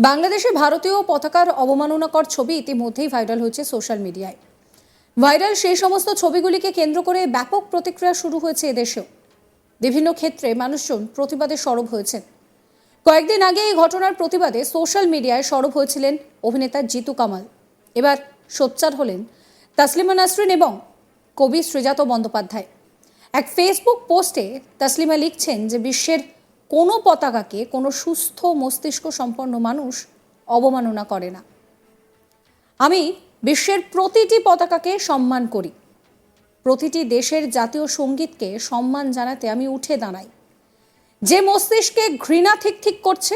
বাংলাদেশে ভারতীয় পতাকার অবমাননাকর ছবি ইতিমধ্যেই ভাইরাল হয়েছে সোশ্যাল মিডিয়ায়। ভাইরাল সেই সমস্ত ছবিগুলিকে কেন্দ্র করে ব্যাপক প্রতিক্রিয়া শুরু হয়েছে এদেশেও। বিভিন্ন ক্ষেত্রে মানুষজন প্রতিবাদে সরব হয়েছেন। কয়েকদিন আগে এই ঘটনার প্রতিবাদে সোশ্যাল মিডিয়ায় সরব হয়েছিলেন অভিনেতা জিতু কামাল। এবার সোচ্চার হলেন তাসলিমা নাসরিন এবং কবি শ্রীজাত বন্দ্যোপাধ্যায়। এক ফেসবুক পোস্টে তাসলিমা লিখছেন যে বিশ্বের কোনো পতাকাকে কোনো সুস্থ মস্তিষ্ক সম্পন্ন মানুষ অবমাননা করে না। আমি বিশ্বের প্রতিটি পতাকাকে সম্মান করি, প্রতিটি দেশের জাতীয় সঙ্গীতকে সম্মান জানাতে আমি উঠে দাঁড়াই। যে মস্তিষ্কে ঘৃণা ঠিক ঠিক করছে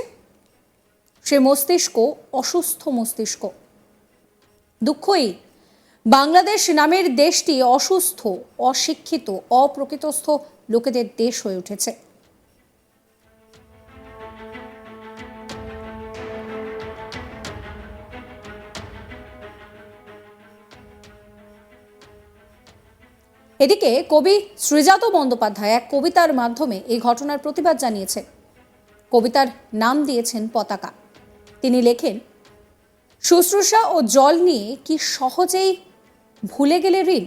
সে মস্তিষ্ক অসুস্থ মস্তিষ্ক। দুঃখই বাংলাদেশ নামের দেশটি অসুস্থ, অশিক্ষিত, অপ্রকৃতস্থ লোকেদের দেশ হয়ে উঠেছে। এদিকে কবি শ্রীজাত বন্দ্যোপাধ্যায় এক কবিতার মাধ্যমে এই ঘটনার প্রতিবাদ জানিয়েছেন। কবিতার নাম দিয়েছেন পতাকা। তিনি লেখেন, শুশ্রূষা ও জল নিয়ে কি সহজেই ভুলে গেলে ঋণ?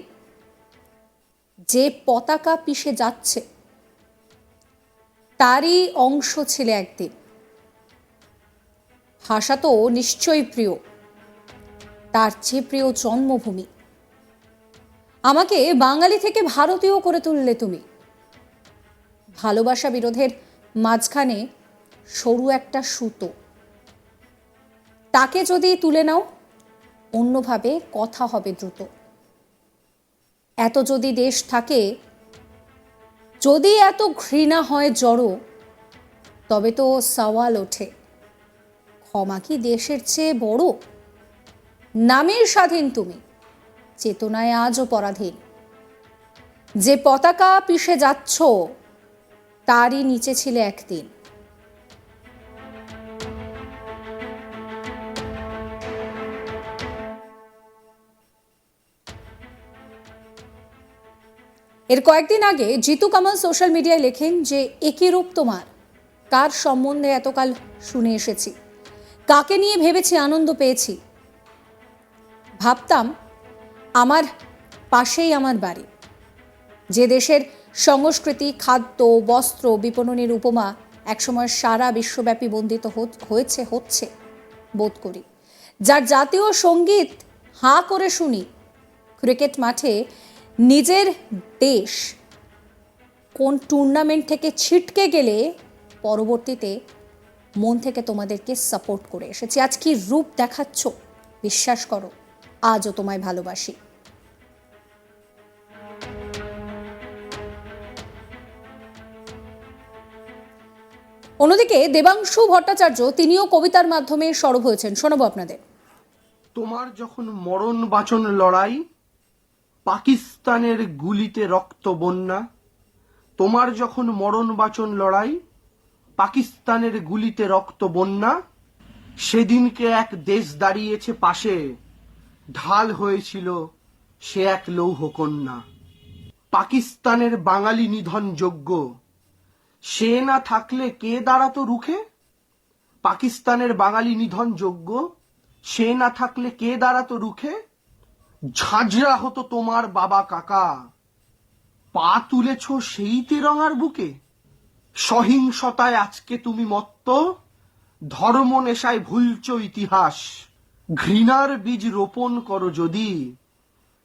যে পতাকা পিষে যাচ্ছে তারই অংশ ছিলে একদিন। ভাষা তো নিশ্চয়ই প্রিয়, তার চেয়ে প্রিয় জন্মভূমি। আমাকে বাঙালি থেকে ভারতীয় করে তুললে তুমি। ভালোবাসা বিরোধের মাঝখানে সরু একটা সুতো, তাকে যদি তুলে নাও অন্যভাবে কথা হবে দ্রুত। এত যদি দেশ থাকে, যদি এত ঘৃণা হয় জড়ো, তবে তো সওয়াল ওঠে, ক্ষমা কি দেশের চেয়ে বড়? নামের স্বাধীন তুমি, চেতনায় আজও পরাধীন। যে পতাকা পিষে যাচ্ছ তারই নিচে ছিলে একদিন। এর কয়েকদিন আগে জিতু কামাল সোশ্যাল মিডিয়ায় লেখেন যে একই রূপ তোমার, কার সম্বন্ধে এতকাল শুনে এসেছি, কাকে নিয়ে ভেবেছি আনন্দ পেয়েছি। ভাবতাম আমার পাশেই আমার বাড়ি, যে দেশের সংস্কৃতি, খাদ্য, বস্ত্র, বিপণনের উপমা একসময় সারা বিশ্বব্যাপী বন্দিত হচ্ছে বোধ করি, যার জাতীয় সঙ্গীত হাঁ করে শুনি। ক্রিকেট মাঠে নিজের দেশ কোন টুর্নামেন্ট থেকে ছিটকে গেলে পরবর্তীতে মন থেকে তোমাদেরকে সাপোর্ট করে এসেছি। আজ কি রূপ দেখাচ্ছ, বিশ্বাস করো আজও তোমায় ভালোবাসি। অন্যদিকে দেবাংশু ভট্টাচার্য তিনিও কবিতার মাধ্যমে সরব হয়েছেন, শোনাবো আপনাদের। তোমার যখন মরণ বাঁচন লড়াই, পাকিস্তানের গুলিতে রক্ত বন্যা। তোমার যখন মরণ বাঁচন লড়াই, পাকিস্তানের গুলিতে রক্ত বন্যা। সেদিনকে এক দেশ দাঁড়িয়েছে পাশে, ঢাল হয়েছিল সে এক লৌহ কন্যা। পাকিস্তানের বাঙালি নিধন যোগ্য, সে না থাকলে কে দাঁড়াতো রুখে? পাকিস্তানের বাঙালি নিধন যোগ্য, সে না থাকলে কে দাঁড়াতো রুখে? ঝাঁঝরা হতো তোমার বাবা কাকা, পা তুলেছ সেই তেরঙার বুকে। সহিংসতায় আজকে তুমি মত্ত, ধর্ম নেশায় ভুলছ ইতিহাস। ঘৃণার বীজ রোপণ করো যদি,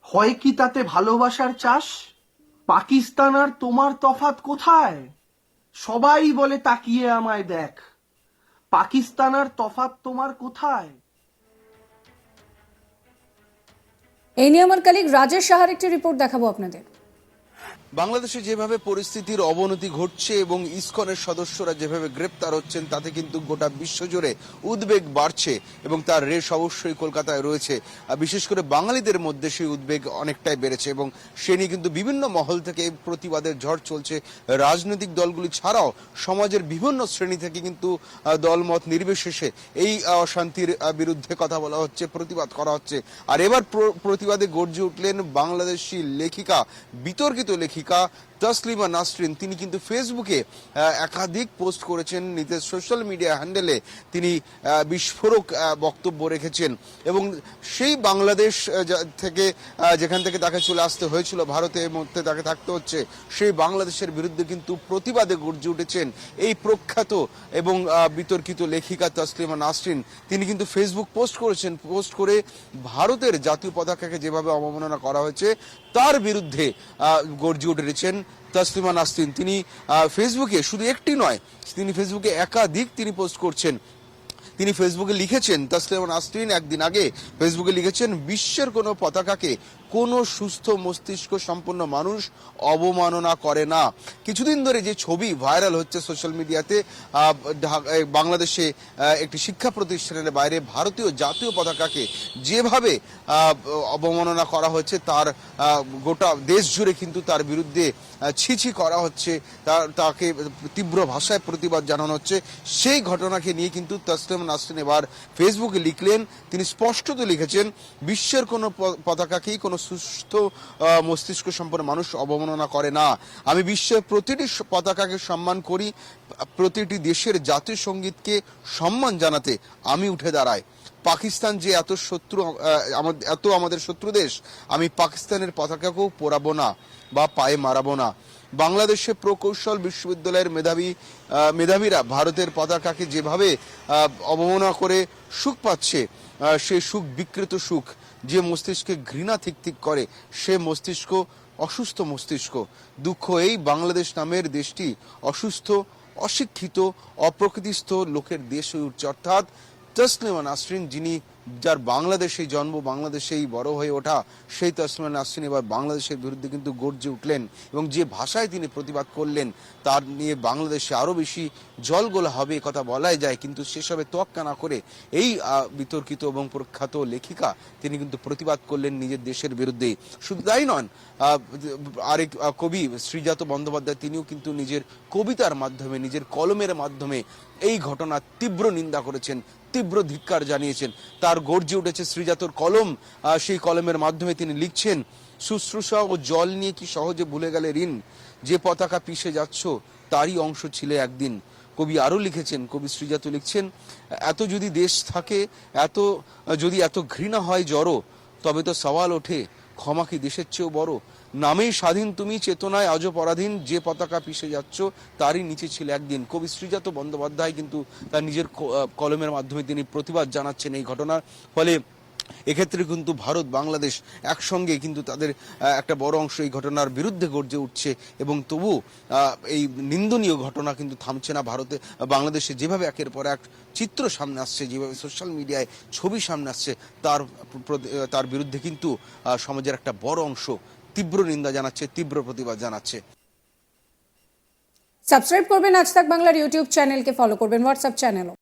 হয় কি তাতে ভালোবাসার চাষ? পাকিস্তান আর তোমার তফাৎ কোথায়? সবাই বলে তাকিয়ে আমায় দেখ, পাকিস্তান আর তফাৎ তোমার কোথায়? এই নিয়ে আমার কলিগ রাজেশ সাহার একটি রিপোর্ট দেখাবো আপনাদের। বাংলাদেশে যেভাবে পরিস্থিতির অবনতি ঘটছে এবং ইসকনের সদস্যরা যেভাবে গ্রেপ্তার হচ্ছেন, তাতে কিন্তু গোটা বিশ্বজুড়ে উদ্বেগ বাড়ছে এবং তার রেশ অবশ্যই কলকাতায় রয়েছে। বিশেষ করে বাঙালিদের মধ্যে সেই উদ্বেগ অনেকটাই বেড়েছে এবং সে নিয়ে কিন্তু বিভিন্ন মহল থেকে প্রতিবাদের ঝড় চলছে। রাজনৈতিক দলগুলি ছাড়াও সমাজের বিভিন্ন শ্রেণী থেকে কিন্তু দলমত নির্বিশেষে এই অশান্তির বিরুদ্ধে কথা বলা হচ্ছে, প্রতিবাদ করা হচ্ছে। আর এবার প্রতিবাদে গর্জে উঠলেন বাংলাদেশি লেখিকা, বিতর্কিত লেখিকা তসলিমা নাসরিন তিনি কিন্তু ফেসবুকে একাধিক পোস্ট করেছেন, নিজের সোশ্যাল মিডিয়া হ্যান্ডেলে তিনি বিস্ফোরক বক্তব্য রেখেছেন এবং সেই বাংলাদেশ থেকে যেখান থেকে তাকে চলে আসতে হয়েছিল, ভারতের মধ্যে তাকে থাকতে হচ্ছে, সেই বাংলাদেশের বিরুদ্ধে কিন্তু প্রতিবাদে গর্জে উঠেছেন এই প্রখ্যাত এবং বিতর্কিত লেখিকা তসলিমা নাসরিন। তিনি কিন্তু ফেসবুক পোস্ট করেছেন, পোস্ট করে ভারতের জাতীয় পতাকাকে যেভাবে অবমাননা করা হয়েছে তার বিরুদ্ধে গর্জে উঠেছেন তসলিমা নাসরিন। তিনি ফেসবুকে শুধু একটি নয়, তিনি ফেসবুকে একাধিক তিনি পোস্ট করছেন। তিনি ফেসবুকে লিখেছেন, তসলিমা নাসরিন একদিন আগে ফেসবুকে লিখেছেন, বিশ্বের কোনো পতাকাকে কোনো সুস্থ মস্তিষ্ক সম্পন্ন মানুষ অবমাননা করে না। কিছুদিন ধরে যে ছবি ভাইরাল হচ্ছে সোশ্যাল মিডিয়াতে, বাংলাদেশে একটি শিক্ষা প্রতিষ্ঠানের বাইরে ভারতীয় জাতীয় পতাকাকে যেভাবে অবমাননা করা হচ্ছে, তার গোটা দেশ জুড়ে কিন্তু তার বিরুদ্ধে ছিছি করা হচ্ছে, তাকে তীব্র ভাষায় প্রতিবাদ জানানো হচ্ছে। সেই ঘটনাকে নিয়ে কিন্তু তসলিমা নাসরিন এবার ফেসবুকে লিখলেন, তিনি স্পষ্টত লিখেছেন, বিশ্বের কোনো পতাকাকেই কোনো সুস্থ মস্তিষ্ক সম্পন্ন মানুষ অবমাননা করে না। আমি বিশ্বের প্রতিটি পতাকাকে সম্মান করি, প্রতিটি দেশের জাতীয় সঙ্গীতকে সম্মান জানাতে আমি উঠে দাঁড়াই। পাকিস্তান যে এত শত্রু, এত আমাদের শত্রু দেশ, আমি পাকিস্তানের পতাকাকেও পোড়াবো না বা পায়ে মারাবো না। বাংলাদেশে প্রকৌশল বিশ্ববিদ্যালয়ের মেধাবীরা ভারতের পতাকাকে যেভাবে অবমাননা করে সুখ পাচ্ছে, সে সুখ বিকৃত সুখ। যে মস্তিষ্কে ঘৃণা ঠিক করে সে মস্তিষ্ক অসুস্থ মস্তিষ্ক। দুঃখ এই, বাংলাদেশ নামের দেশটি অসুস্থ, অশিক্ষিত, অপ্রকৃতিস্থ লোকের দেশ হয়ে উঠছে। অর্থাৎ তসলিমা নাসরিন, যার বাংলাদেশেই জন্ম, বাংলাদেশেই বড় হয়ে ওঠা, সেই তসলিমা নাসরিন এবার বাংলাদেশের বিরুদ্ধে কিন্তু গর্জে উঠলেন এবং যে ভাষায় তিনি প্রতিবাদ করলেন তার নিয়ে বাংলাদেশে আরো বেশি জলগোলা হবে কথা বলাই যায়। কিন্তু সেসবে তোয়াক্কা না করে এই বিতর্কিত এবং প্রখ্যাত লেখিকা তিনি কিন্তু প্রতিবাদ করলেন নিজের দেশের বিরুদ্ধে। শুধু তাই নন, আরেক কবি শ্রীজাত বন্দ্যোপাধ্যায় তিনিও কিন্তু নিজের কবিতার মাধ্যমে, নিজের কলমের মাধ্যমে এই ঘটনার তীব্র নিন্দা করেছেন, তীব্র ধিক্কার জানিয়েছেন। তার গর্জে উঠেছে শ্রীজাতর কলম, সেই কলমের মাধ্যমে তিনি লিখছেন, শুশ্রূষা ও জল নিয়ে কি সহজে ভুলে গেলে ঋণ, যে পতাকা পিষে যাচ্ছ তারই অংশ ছিলে একদিন। কবি আরো লিখেছেন, কবি শ্রীজাত লিখছেন, এত যদি দেশ থাকে, যদি এত ঘৃণা হয় জড়ো, তবে তো সওয়াল ওঠে ক্ষমা কি দেশের চেয়েও বড়। নামেই স্বাধীন তুমি, চেতনায় আজও পরাধীন, যে পতাকা পিষে যাচ্ছ তারই নিচে ছিল একদিন। কবি শ্রীজাত বন্দ্যোপাধ্যায় কিন্তু তার নিজের কলমের মাধ্যমে তিনি প্রতিবাদ জানাচ্ছেন এই ঘটনার। ফলে এক্ষেত্রে কিন্তু ভারত বাংলাদেশ একসঙ্গে কিন্তু তাদের একটা বড় অংশ এই ঘটনার বিরুদ্ধে গর্জে উঠছে এবং তবু এই নিন্দনীয় ঘটনা কিন্তু থামছে না। বাংলাদেশে যেভাবে একের পর এক চিত্র সামনে আসছে, যেভাবে সোশ্যাল মিডিয়ায় ছবি সামনে আসছে, তার বিরুদ্ধে কিন্তু সমাজের একটা বড় অংশ তীব্র নিন্দা জানাচ্ছে, তীব্র প্রতিবাদ জানাচ্ছে। সাবস্ক্রাইব করবেন আজ তাক বাংলার ইউটিউব চ্যানেলকে, ফলো করবেন হোয়াটসঅ্যাপ চ্যানেলও।